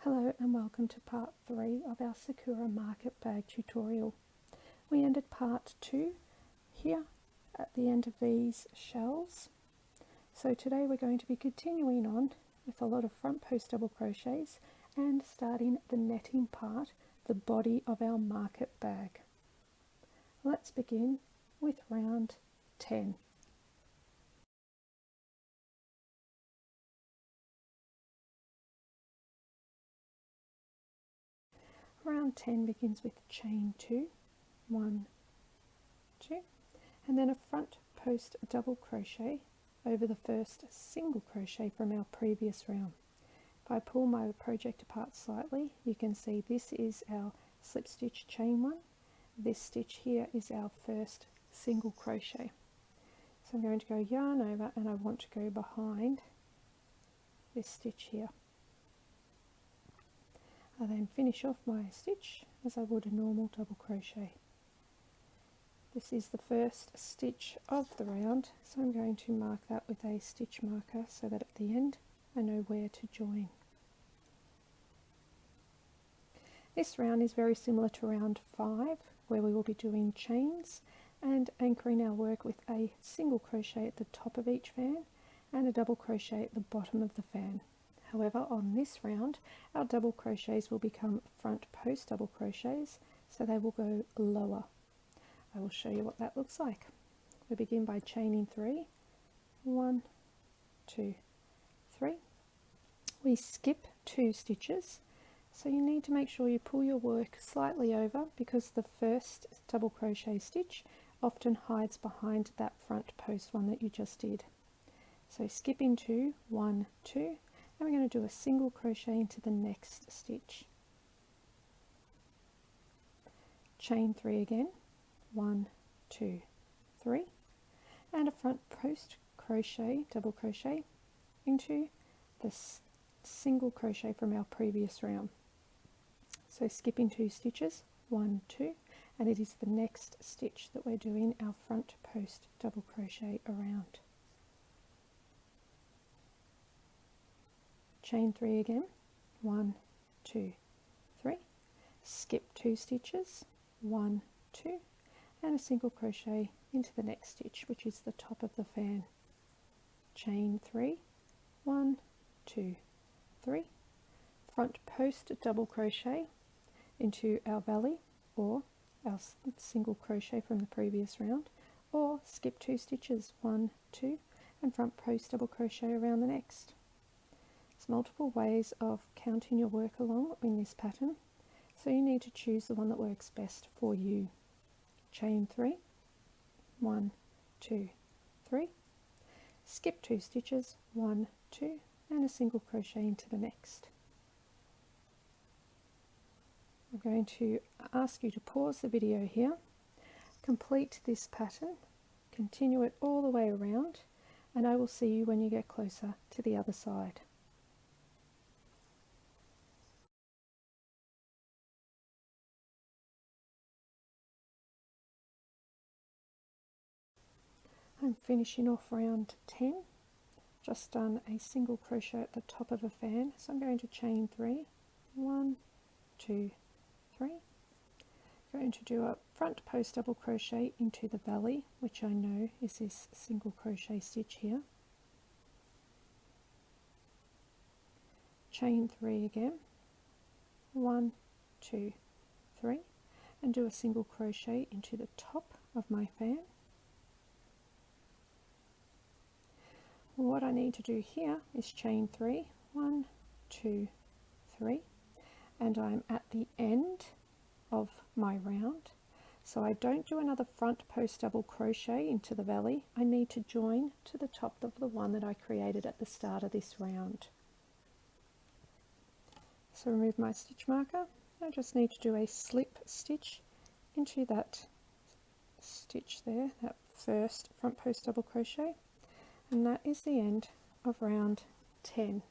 Hello and welcome to part 3 of our Sakura Market Bag tutorial. We ended part 2 here at the end of these shells. So today we're going to be continuing on with a lot of front post double crochets and starting the netting part, the body of our market bag. Let's begin with round 10. Round 10 begins with chain 2, 1, 2, and then a front post double crochet over the first single crochet from our previous round. If I pull my project apart slightly, you can see this is our slip stitch chain 1. This stitch here is our first single crochet. So I'm going to go yarn over and I want to go behind this stitch here. I then finish off my stitch as I would a normal double crochet. This is the first stitch of the round, so I'm going to mark that with a stitch marker so that at the end I know where to join. This round is very similar to round 5, where we will be doing chains and anchoring our work with a single crochet at the top of each fan and a double crochet at the bottom of the fan. However, on this round, our double crochets will become front post double crochets, so they will go lower. I will show you what that looks like. We begin by chaining 3, 1, 2, 3. We skip 2 stitches, so you need to make sure you pull your work slightly over because the first double crochet stitch often hides behind that front post one that you just did. So skipping 2, 1, 2. And we're going to do a single crochet into the next stitch. Chain 3 again, 1, 2, 3, and a front post crochet, double crochet into the single crochet from our previous round. So skipping 2 stitches, 1, 2, and it is the next stitch that we're doing our front post double crochet around. Chain 3 again, 1, 2, 3, skip 2 stitches, 1, 2, and a single crochet into the next stitch, which is the top of the fan. Chain 3, 1, 2, 3, front post double crochet into our valley or our single crochet from the previous round, or skip 2 stitches, 1, 2, and front post double crochet around the next. Multiple ways of counting your work along in this pattern, so you need to choose the one that works best for you. Chain 3, 1, 2, 3, skip 2 stitches, 1, 2, and a single crochet into the next. I'm going to ask you to pause the video here, complete this pattern, continue it all the way around, and I will see you when you get closer to the other side. I'm finishing off round 10, just done a single crochet at the top of a fan, so I'm going to chain 3, 1, 2, 3, going to do a front post double crochet into the valley, which I know is this single crochet stitch here, chain 3 again, 1, 2, 3, and do a single crochet into the top of my fan. What I need to do here is chain 3, 1, 2, 3, and I'm at the end of my round, so I don't do another front post double crochet into the valley. I need to join to the top of the one that I created at the start of this round. So remove my stitch marker. I just need to do a slip stitch into that stitch there, that first front post double crochet. And that is the end of round 10.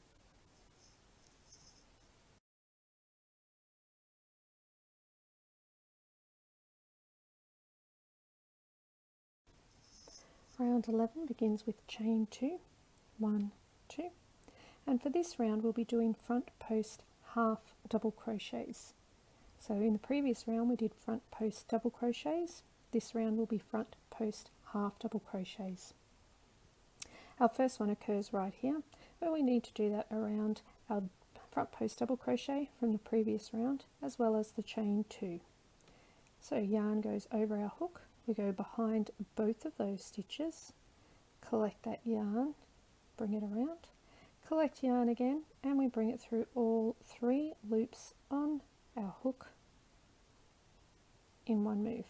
Round 11 begins with chain 2, 1, 2, and for this round we'll be doing front post half double crochets. So in the previous round we did front post double crochets. This round will be front post half double crochets. Our first one occurs right here, where we need to do that around our front post double crochet from the previous round, as well as the chain 2. So yarn goes over our hook, we go behind both of those stitches, collect that yarn, bring it around, collect yarn again, and we bring it through all 3 loops on our hook in one move.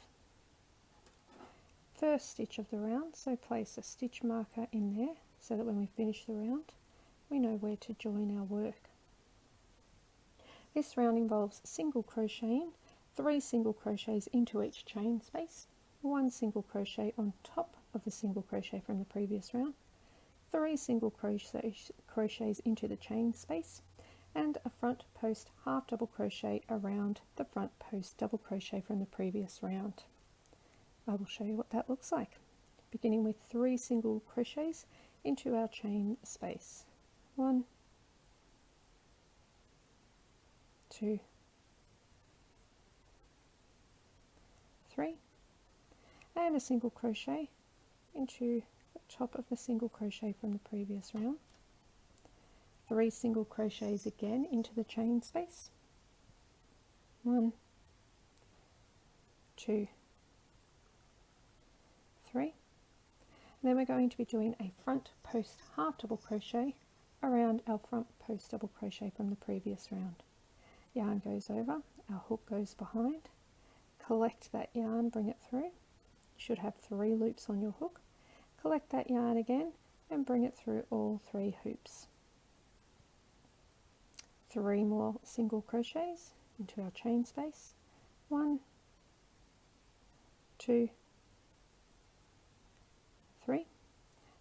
First stitch of the round, so place a stitch marker in there so that when we finish the round we know where to join our work. This round involves single crocheting, 3 single crochets into each chain space, 1 single crochet on top of the single crochet from the previous round, 3 single crochets into the chain space, and a front post half double crochet around the front post double crochet from the previous round. I will show you what that looks like, beginning with 3 single crochets into our chain space. 1, 2, 3, and a single crochet into the top of the single crochet from the previous round. 3 single crochets again into the chain space. 1, 2, 3. And then we're going to be doing a front post half double crochet around our front post double crochet from the previous round. Yarn goes over, our hook goes behind, collect that yarn, bring it through. You should have 3 loops on your hook. Collect that yarn again and bring it through all 3 hoops. 3 more single crochets into our chain space. 1, 2, 3,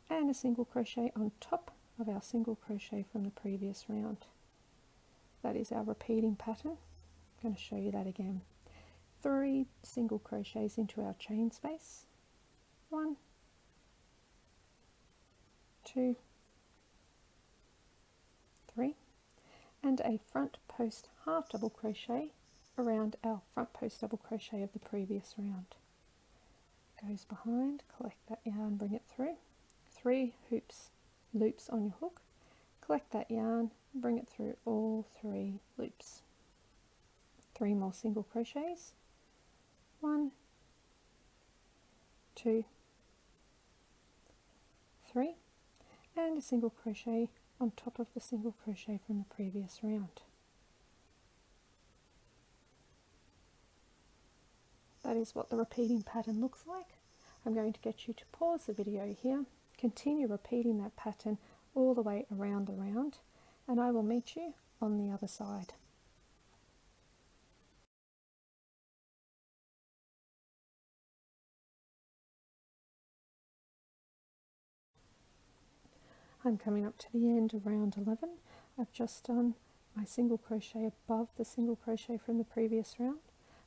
and a single crochet on top of our single crochet from the previous round. That is our repeating pattern. I'm going to show you that again. 3 single crochets into our chain space. 1, 2, 3, and a front post half double crochet around our front post double crochet of the previous round. Goes behind, collect that yarn, bring it through. 3 loops on your hook. Collect that yarn, bring it through all 3 loops. 3 more single crochets. 1, 2, 3, and a single crochet on top of the single crochet from the previous round. That is what the repeating pattern looks like. I'm going to get you to pause the video here, continue repeating that pattern all the way around the round, and I will meet you on the other side. I'm coming up to the end of round 11. I've just done my single crochet above the single crochet from the previous round.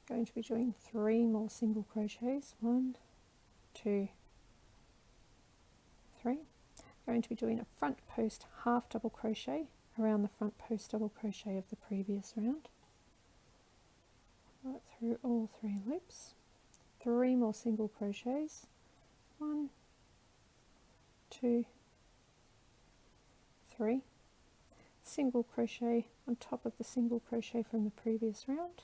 I'm going to be doing 3 more single crochets. 1, 2, 3. I'm going to be doing a front post half double crochet around the front post double crochet of the previous round. Right through all 3 loops. 3 more single crochets. 1, 2, 3, single crochet on top of the single crochet from the previous round,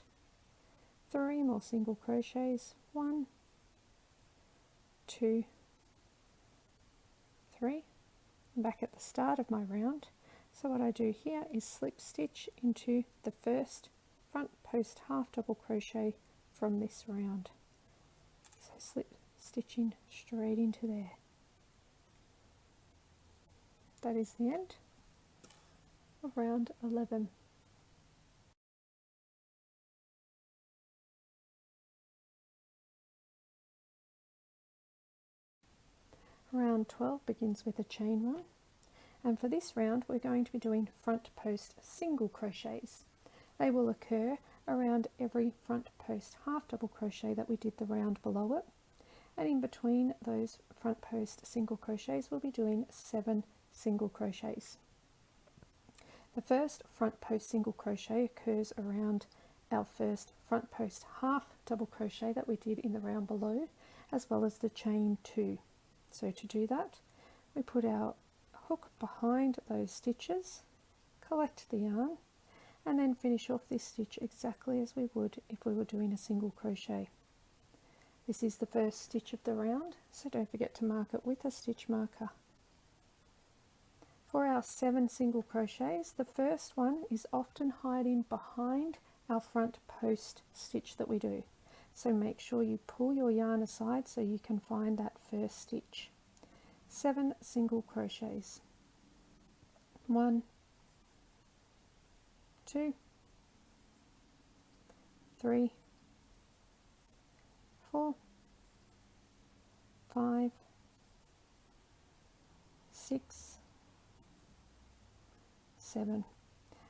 3 more single crochets, 1, 2, 3, back at the start of my round. So what I do here is slip stitch into the first front post half double crochet from this round. So slip stitching straight into there. That is the end of round 11. Round 12 begins with a chain 1, and for this round we're going to be doing front post single crochets. They will occur around every front post half double crochet that we did the round below it, and in between those front post single crochets we'll be doing 7 single crochets. The first front post single crochet occurs around our first front post half double crochet that we did in the round below, as well as the chain 2. So to do that, we put our hook behind those stitches, collect the yarn, and then finish off this stitch exactly as we would if we were doing a single crochet. This is the first stitch of the round, so don't forget to mark it with a stitch marker. For our 7 single crochets, the first one is often hiding behind our front post stitch that we do. So make sure you pull your yarn aside so you can find that first stitch. 7 single crochets. 1, 2, 3, 4, 5, 6, 7,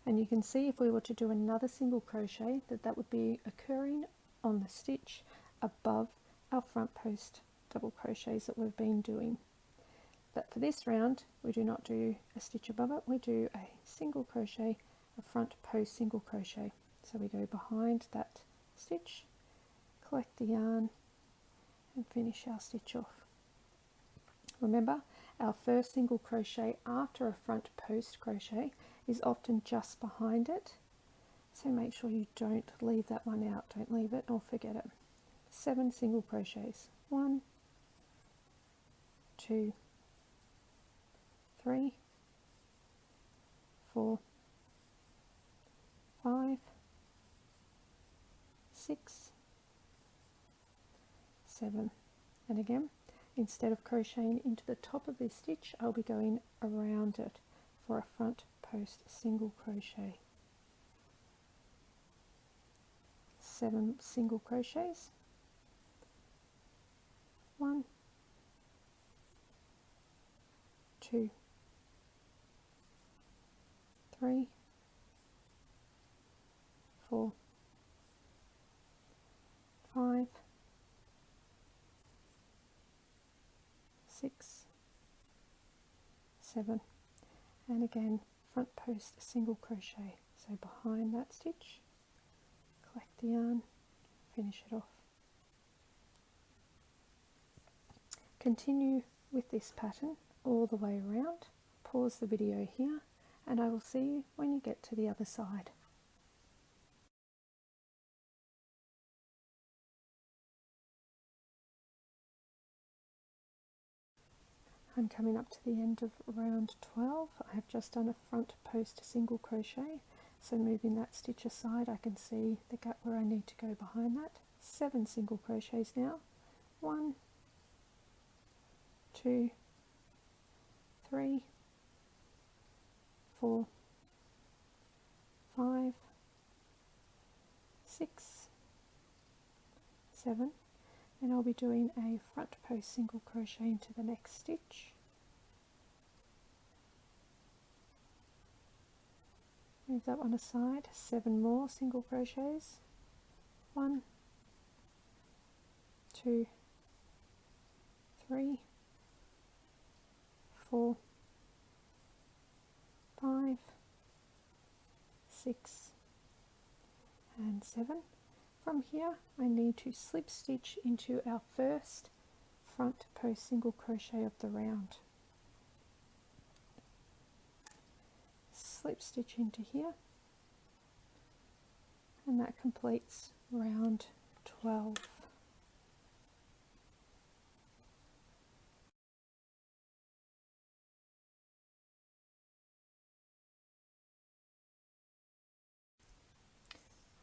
and you can see if we were to do another single crochet that would be occurring on the stitch above our front post double crochets that we've been doing. But for this round we do not do a stitch above it, we do a single crochet, a front post single crochet. So we go behind that stitch, collect the yarn and finish our stitch off. Remember, our first single crochet after a front post crochet is often just behind it, so make sure you don't leave that one out, don't leave it or forget it. 7 single crochets. 1, 2, 3, 4, 5, 6, 7, and again, instead of crocheting into the top of this stitch, I'll be going around it for a front post single crochet. 7 single crochets. 1, 2, 3, 4, 5, 6, 7, and again front post single crochet. So behind that stitch, collect the yarn, finish it off. Continue with this pattern all the way around. Pause the video here and I will see you when you get to the other side. I'm coming up to the end of round 12. I have just done a front post single crochet, so moving that stitch aside I can see the gap where I need to go behind that. 7 single crochets now. 1, 2, 3, 4, 5, 6, 7, and I'll be doing a front post single crochet into the next stitch. Move that one aside. 7 more single crochets. 1, 2, 3, 4, 5, 6, and 7. From here I need to slip stitch into our first front post single crochet of the round. Slip stitch into here, and that completes round 12.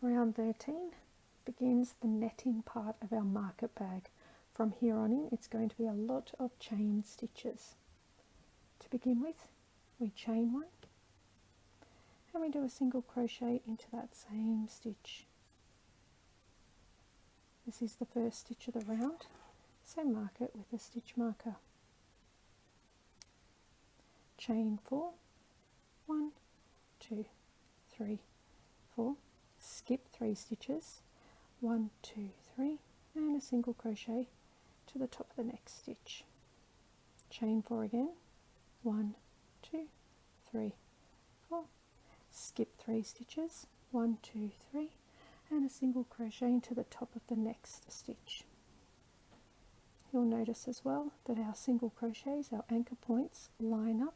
Round 13 begins the netting part of our market bag. From here on in, it's going to be a lot of chain stitches. To begin with, we chain 1 and we do a single crochet into that same stitch. This is the first stitch of the round, so mark it with a stitch marker. Chain 4, 1, 2, 3, 4, skip 3 stitches, 1, 2, 3, and a single crochet to the top of the next stitch. Chain 4 again, 1, 2, 3, 4, skip 3 stitches, 1, 2, 3, and a single crochet into the top of the next stitch. You'll notice as well that our single crochets, our anchor points, line up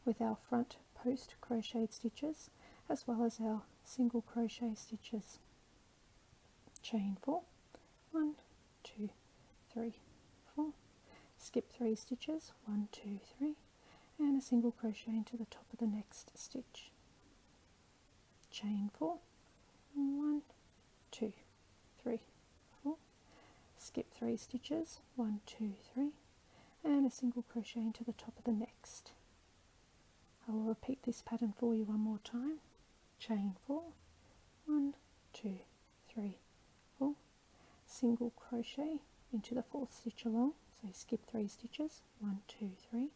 with our front post crocheted stitches as well as our single crochet stitches. Chain 4, 1, 2, 3, 4, skip 3 stitches, 1, 2, 3, and a single crochet into the top of the next stitch. Chain 4, 1, 2, 3, 4, skip 3 stitches, 1, 2, 3, and a single crochet into the top of the next. I will repeat this pattern for you one more time. Chain 4, 1, 2, 3, 4, single crochet into the 4th stitch along, so skip 3 stitches, 1, 2, 3,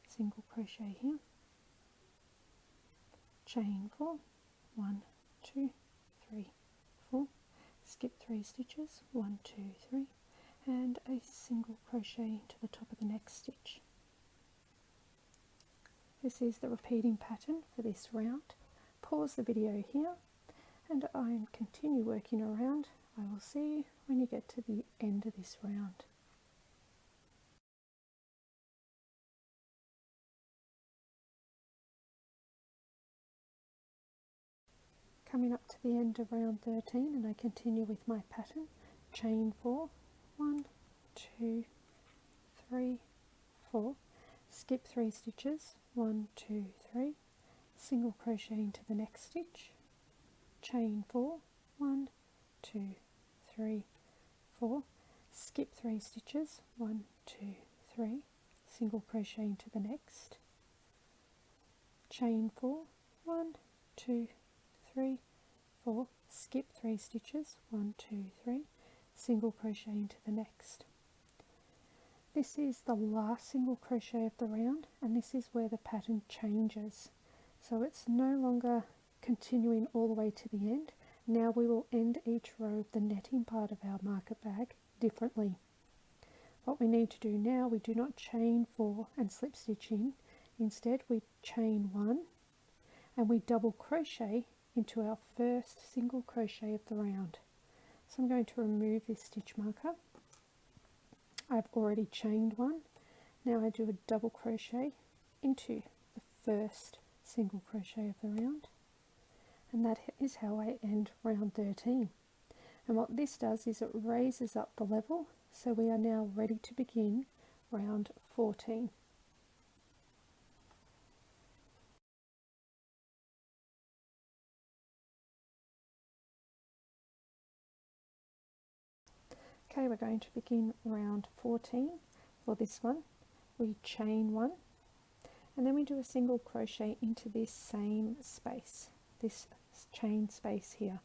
single crochet here, chain 4, 1, 2, 3, 4, skip 3 stitches, 1, 2, 3, and a single crochet to the top of the next stitch. This is the repeating pattern for this round. Pause the video here and I'll continue working around. I will see you when you get to the end of this round. Coming up to the end of round 13 and I continue with my pattern. Chain 4, 1, 2, 3, 4, skip 3 stitches, 1, 2, 3, single crochet into the next stitch, chain 4, 1, 2, 3, 4, skip 3 stitches, 1, 2, 3, single crochet into the next, chain 4, 1, 2, 3, 4, skip 3 stitches, 1, 2, 3, single crochet into the next. This is the last single crochet of the round and this is where the pattern changes. So it's no longer continuing all the way to the end. Now we will end each row of the netting part of our market bag differently. What we need to do now, we do not chain 4 and slip stitch in. Instead we chain 1 and we double crochet into our first single crochet of the round. So I'm going to remove this stitch marker. I've already chained 1. Now I do a double crochet into the first single crochet of the round, and that is how I end round 13. And what this does is it raises up the level, so we are now ready to begin round 14. Okay, we're going to begin round 14. For this one, we chain 1, and then we do a single crochet into this same space, this chain space here.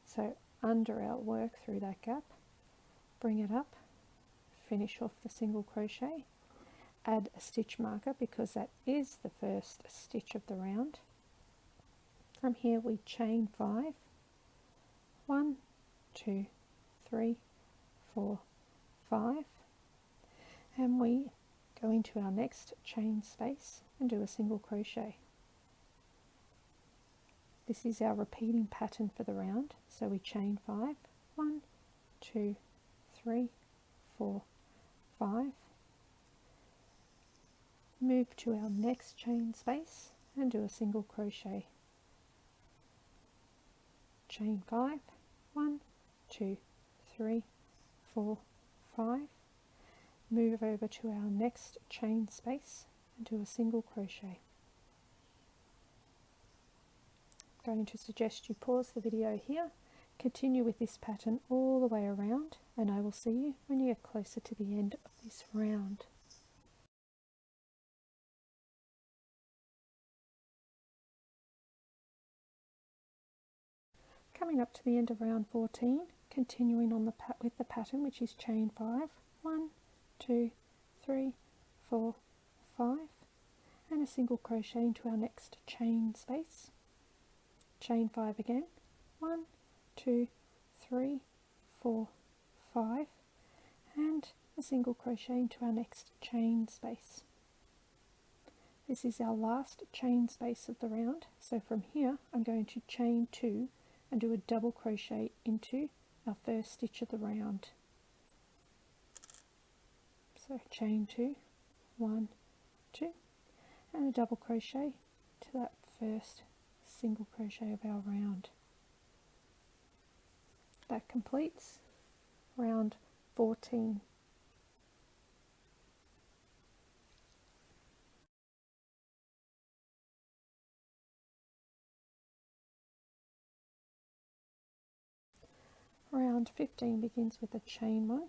So under our work through that gap, bring it up, finish off the single crochet, add a stitch marker because that is the first stitch of the round. From here we chain 5, 1, 2, 3, 4, 5, and we go into our next chain space and do a single crochet. This is our repeating pattern for the round, so we chain 5, 1, 2, 3, 4, 5, move to our next chain space and do a single crochet. Chain 5, 1, 2, 3, 4, 5, move over to our next chain space and do a single crochet. I'm going to suggest you pause the video here, continue with this pattern all the way around, and I will see you when you get closer to the end of this round. Coming up to the end of round 14, continuing on with the pattern, which is chain 5, 1, 2, 3, 4, 5, and a single crochet into our next chain space. Chain 5 again, 1, 2, 3, 4, 5, and a single crochet into our next chain space. This is our last chain space of the round, so from here I'm going to chain 2 and do a double crochet into our first stitch of the round. So chain 2, 1, 2, and a double crochet to that first single crochet of our round. That completes round 14. Round 15 begins with a chain 1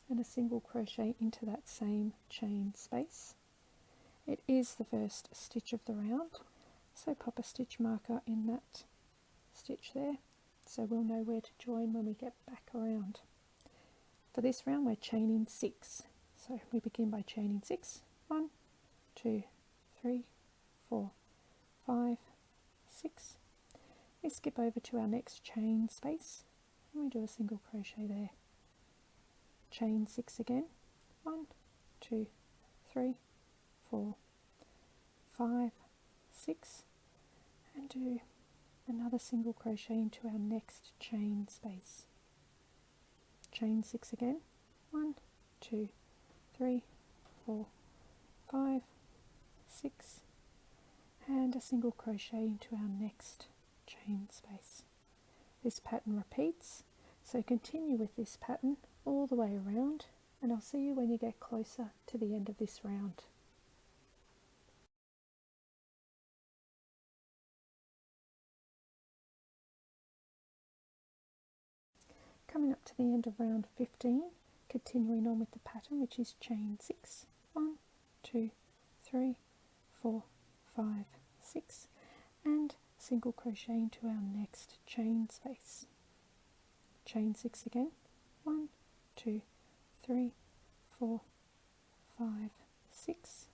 and a single crochet into that same chain space. It is the first stitch of the round, so pop a stitch marker in that stitch there so we'll know where to join when we get back around. For this round we're chaining 6, so we begin by chaining 6. 1, 2, 3, 4, 5, 6. We skip over to our next chain space and we do a single crochet there. Chain 6 again. 1, 2, 3, 4, 5, 6, and do another single crochet into our next chain space. Chain 6 again. 1, 2, 3, 4, 5, 6, and a single crochet into our next chain space. This pattern repeats, so continue with this pattern all the way around, and I'll see you when you get closer to the end of this round. Coming up to the end of round 15, continuing on with the pattern, which is chain 6. 1, 2, 3, 4, 5, 6, and single crochet into our next chain space. Chain 6 again. 1, 2, 3, 4, 5, 6.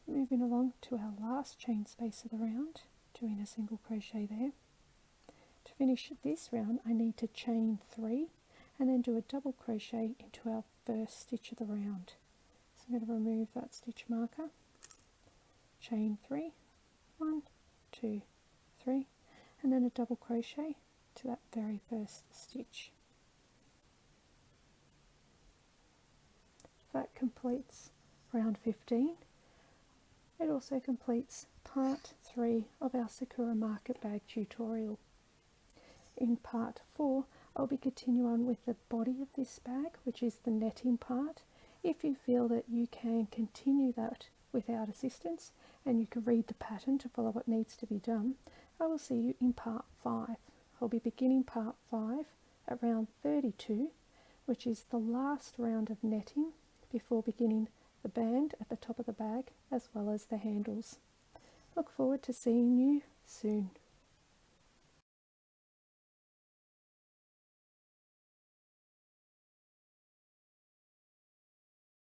Moving along to our last chain space of the round, doing a single crochet there. To finish this round I need to chain 3 and then do a double crochet into our first stitch of the round. So I'm going to remove that stitch marker, chain 3, 1, 2, 3, and then a double crochet to that very first stitch. That completes round 15. It also completes part 3 of our Sakura Market Bag tutorial. In part 4 I'll be continuing on with the body of this bag, which is the netting part. If you feel that you can continue that without assistance and you can read the pattern to follow what needs to be done, I will see you in part 5. I'll be beginning part 5 at round 32, which is the last round of netting before beginning the band at the top of the bag as well as the handles. Look forward to seeing you soon.